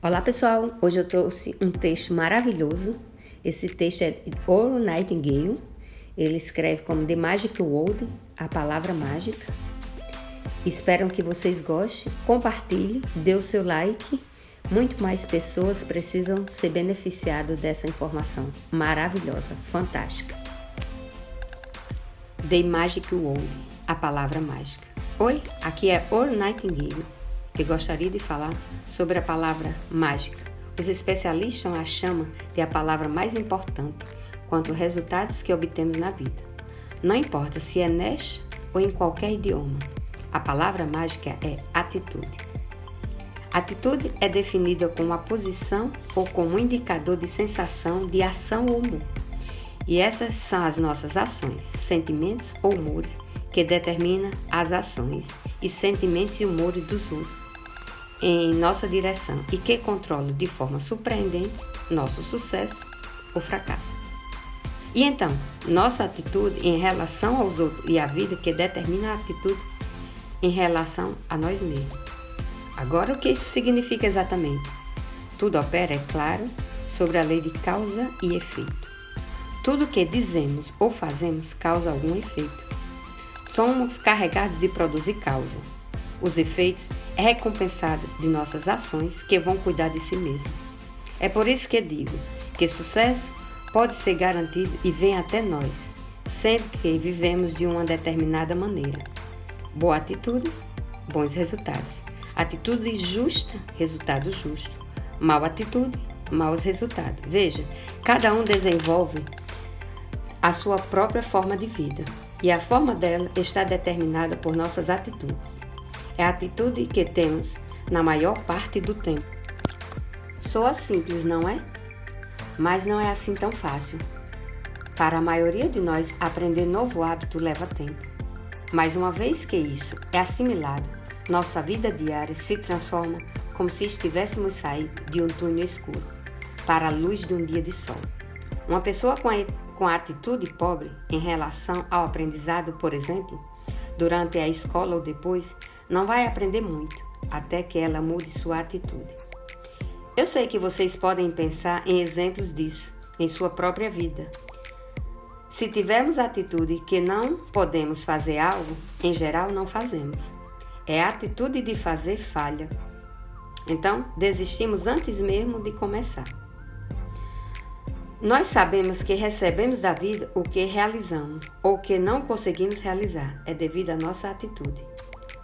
Olá pessoal, hoje eu trouxe um texto maravilhoso. Esse texto é de Earl Nightingale. Ele escreve como The Magic Word, a palavra mágica. Espero que vocês gostem, compartilhem, dê o seu like. Muito mais pessoas precisam ser beneficiadas dessa informação maravilhosa, fantástica. The Magic Word, a palavra mágica. Oi, aqui é Earl Nightingale. Eu gostaria de falar sobre a palavra mágica. Os especialistas a chamam de a palavra mais importante quanto aos resultados que obtemos na vida. Não importa se é neste ou em qualquer idioma. A palavra mágica é atitude. Atitude é definida como a posição ou como um indicador de sensação de ação ou humor. E essas são as nossas ações, sentimentos ou humores que determinam as ações e sentimentos e humores dos outros em nossa direção e que controlam de forma surpreendente nosso sucesso ou fracasso. E então, nossa atitude em relação aos outros e à vida que determina a atitude em relação a nós mesmos. Agora, o que isso significa exatamente? Tudo opera, é claro, sobre a lei de causa e efeito. Tudo que dizemos ou fazemos causa algum efeito. Somos carregados de produzir causa. Os efeitos é recompensado de nossas ações que vão cuidar de si mesmo. É por isso que digo que sucesso pode ser garantido e vem até nós, sempre que vivemos de uma determinada maneira. Boa atitude, bons resultados. Atitude justa, resultado justo. Mal atitude, maus resultados. Veja, cada um desenvolve a sua própria forma de vida e a forma dela está determinada por nossas atitudes. É a atitude que temos na maior parte do tempo. Soa simples, não é? Mas não é assim tão fácil. Para a maioria de nós, aprender novo hábito leva tempo. Mas uma vez que isso é assimilado, nossa vida diária se transforma como se estivéssemos saindo de um túnel escuro para a luz de um dia de sol. Uma pessoa com a atitude pobre em relação ao aprendizado, por exemplo, durante a escola ou depois, não vai aprender muito, até que ela mude sua atitude. Eu sei que vocês podem pensar em exemplos disso em sua própria vida. Se tivermos a atitude que não podemos fazer algo, em geral não fazemos. É a atitude de fazer falha. Então, desistimos antes mesmo de começar. Nós sabemos que recebemos da vida o que realizamos ou que não conseguimos realizar, é devido à nossa atitude.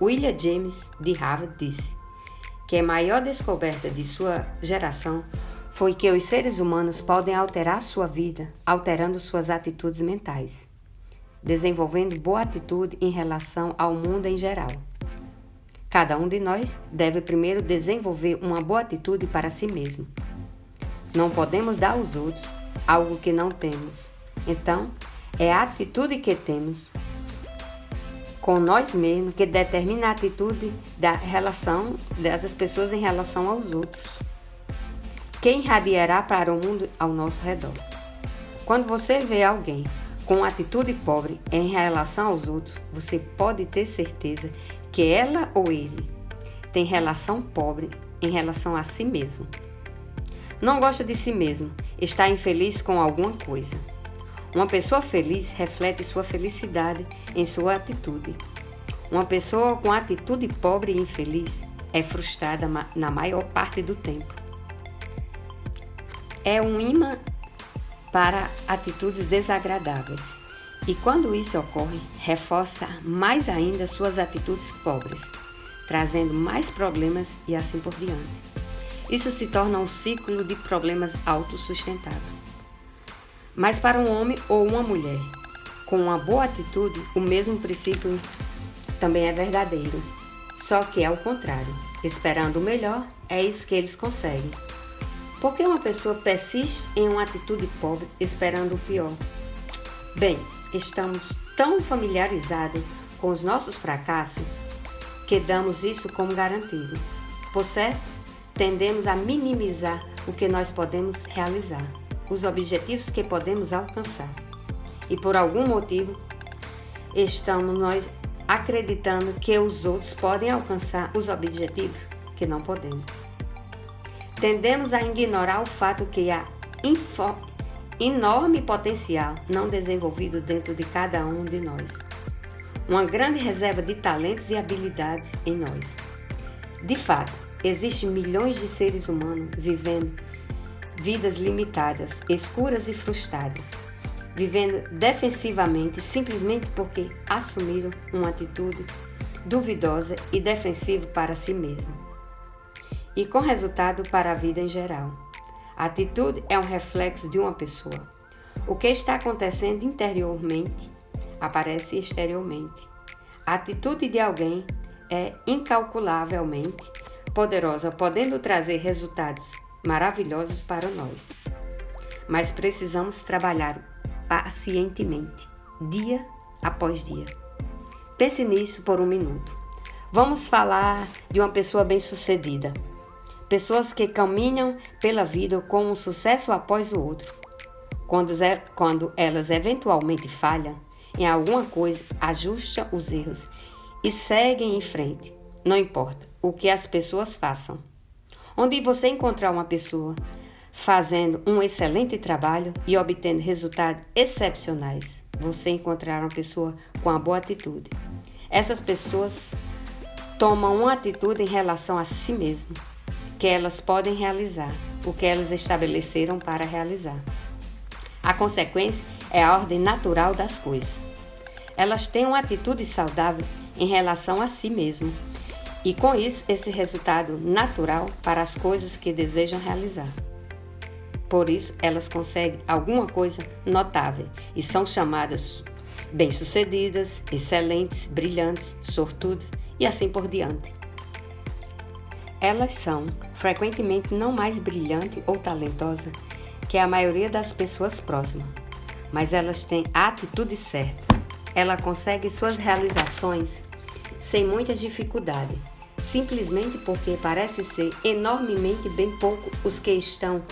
William James, de Harvard, disse que a maior descoberta de sua geração foi que os seres humanos podem alterar sua vida alterando suas atitudes mentais, desenvolvendo boa atitude em relação ao mundo em geral. Cada um de nós deve primeiro desenvolver uma boa atitude para si mesmo. Não podemos dar aos outros algo que não temos. Então, é a atitude que temos com nós mesmos que determina a atitude da relação dessas pessoas em relação aos outros, que irradiará para o mundo ao nosso redor. Quando você vê alguém com atitude pobre em relação aos outros, você pode ter certeza que ela ou ele tem relação pobre em relação a si mesmo. Não gosta de si mesmo, está infeliz com alguma coisa. Uma pessoa feliz reflete sua felicidade em sua atitude. Uma pessoa com atitude pobre e infeliz é frustrada na maior parte do tempo. É um imã para atitudes desagradáveis. E quando isso ocorre, reforça mais ainda suas atitudes pobres, trazendo mais problemas e assim por diante. Isso se torna um ciclo de problemas autossustentáveis. Mas para um homem ou uma mulher com uma boa atitude, o mesmo princípio também é verdadeiro. Só que é o contrário. Esperando o melhor, é isso que eles conseguem. Por que uma pessoa persiste em uma atitude pobre esperando o pior? Bem, estamos tão familiarizados com os nossos fracassos que damos isso como garantido. Por certo, tendemos a minimizar o que nós podemos realizar, os objetivos que podemos alcançar. E por algum motivo, estamos nós acreditando que os outros podem alcançar os objetivos que não podemos. Tendemos a ignorar o fato que há enorme potencial não desenvolvido dentro de cada um de nós. Uma grande reserva de talentos e habilidades em nós. De fato, existem milhões de seres humanos vivendo vidas limitadas, escuras e frustradas, vivendo defensivamente simplesmente porque assumiram uma atitude duvidosa e defensiva para si mesmo, e com resultado para a vida em geral. A atitude é um reflexo de uma pessoa. O que está acontecendo interiormente aparece exteriormente. A atitude de alguém é incalculavelmente poderosa, podendo trazer resultados maravilhosos para nós. Mas precisamos trabalhar pacientemente, dia após dia. Pense nisso por um minuto. Vamos falar de uma pessoa bem-sucedida. Pessoas que caminham pela vida com um sucesso após o outro. Quando elas eventualmente falham em alguma coisa, ajustam os erros e seguem em frente. Não importa o que as pessoas façam. Onde você encontrar uma pessoa fazendo um excelente trabalho e obtendo resultados excepcionais, você encontrará uma pessoa com uma boa atitude. Essas pessoas tomam uma atitude em relação a si mesmas, que elas podem realizar, o que elas estabeleceram para realizar. A consequência é a ordem natural das coisas. Elas têm uma atitude saudável em relação a si mesmas e, com isso, esse resultado natural para as coisas que desejam realizar. Por isso, elas conseguem alguma coisa notável e são chamadas bem-sucedidas, excelentes, brilhantes, sortudas e assim por diante. Elas são, frequentemente, não mais brilhantes ou talentosas que a maioria das pessoas próximas, mas elas têm a atitude certa. Ela consegue suas realizações sem muitas dificuldades, simplesmente porque parece ser enormemente bem pouco os que estão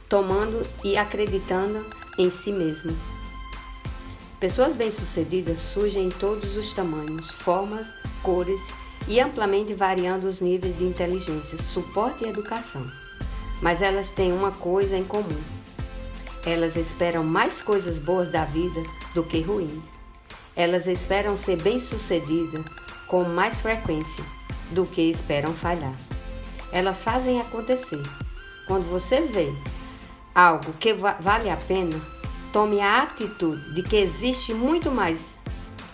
tomando e acreditando em si mesmo. Pessoas bem-sucedidas surgem em todos os tamanhos, formas, cores e amplamente variando os níveis de inteligência, suporte e educação. Mas elas têm uma coisa em comum. Elas esperam mais coisas boas da vida do que ruins. Elas esperam ser bem-sucedidas com mais frequência do que esperam falhar. Elas fazem acontecer. Quando você vê algo que vale a pena, tome a atitude de que existe muito mais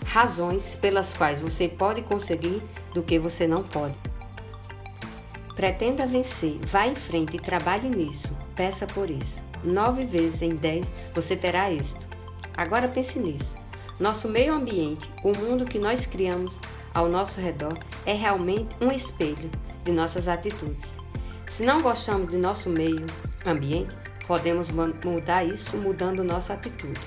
razões pelas quais você pode conseguir do que você não pode. Pretenda vencer, vá em frente e trabalhe nisso. Peça por isso. 9 vezes em 10 você terá êxito. Agora pense nisso. Nosso meio ambiente, o mundo que nós criamos ao nosso redor, é realmente um espelho de nossas atitudes. Se não gostamos de nosso meio ambiente, podemos mudar isso mudando nossa atitude.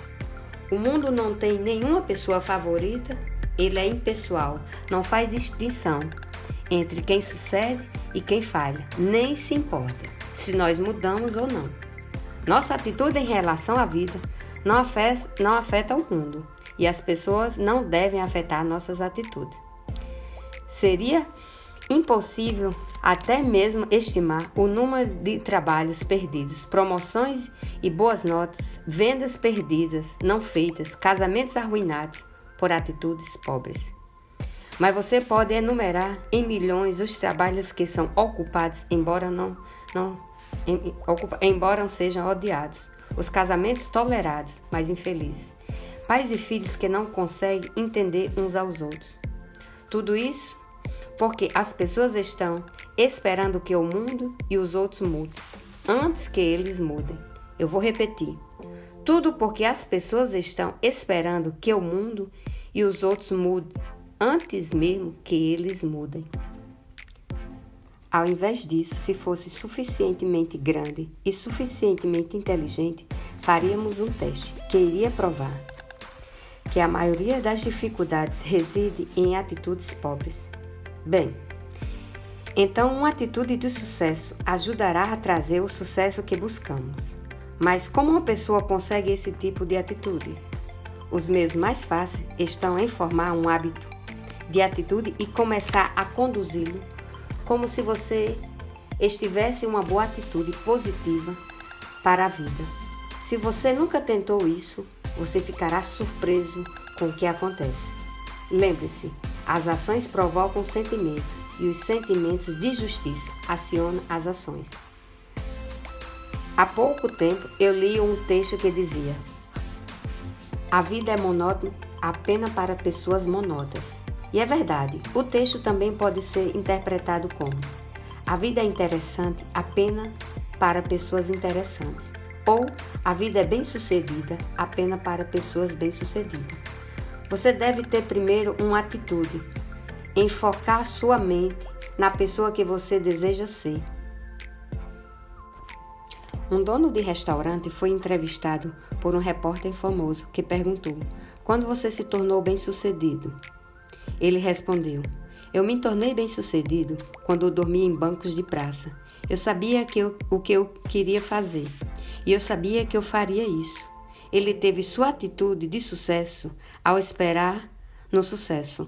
O mundo não tem nenhuma pessoa favorita, ele é impessoal, não faz distinção entre quem sucede e quem falha, nem se importa se nós mudamos ou não. Nossa atitude em relação à vida não afeta o mundo e as pessoas não devem afetar nossas atitudes. Seria impossível até mesmo estimar o número de trabalhos perdidos, promoções e boas notas, vendas perdidas, não feitas, casamentos arruinados por atitudes pobres. Mas você pode enumerar em milhões os trabalhos que são ocupados, embora sejam odiados, os casamentos tolerados, mas infelizes, pais e filhos que não conseguem entender uns aos outros. Tudo isso porque as pessoas estão esperando que o mundo e os outros mudem, antes que eles mudem. Eu vou repetir. Tudo porque as pessoas estão esperando que o mundo e os outros mudem, antes mesmo que eles mudem. Ao invés disso, se fosse suficientemente grande e suficientemente inteligente, faríamos um teste que iria provar que a maioria das dificuldades reside em atitudes pobres. Bem, então uma atitude de sucesso ajudará a trazer o sucesso que buscamos. Mas como uma pessoa consegue esse tipo de atitude? Os meios mais fáceis estão em formar um hábito de atitude e começar a conduzi-lo como se você estivesse uma boa atitude positiva para a vida. Se você nunca tentou isso, você ficará surpreso com o que acontece. Lembre-se, as ações provocam sentimentos e os sentimentos de justiça acionam as ações. Há pouco tempo eu li um texto que dizia: a vida é monótona apenas para pessoas monótonas. E é verdade, o texto também pode ser interpretado como: a vida é interessante apenas para pessoas interessantes. Ou a vida é bem-sucedida apenas para pessoas bem-sucedidas. Você deve ter primeiro uma atitude, enfocar sua mente na pessoa que você deseja ser. Um dono de restaurante foi entrevistado por um repórter famoso que perguntou: quando você se tornou bem-sucedido? Ele respondeu: eu me tornei bem-sucedido quando eu dormia em bancos de praça. Eu sabia o que eu queria fazer e eu sabia que eu faria isso. Ele teve sua atitude de sucesso ao esperar no sucesso.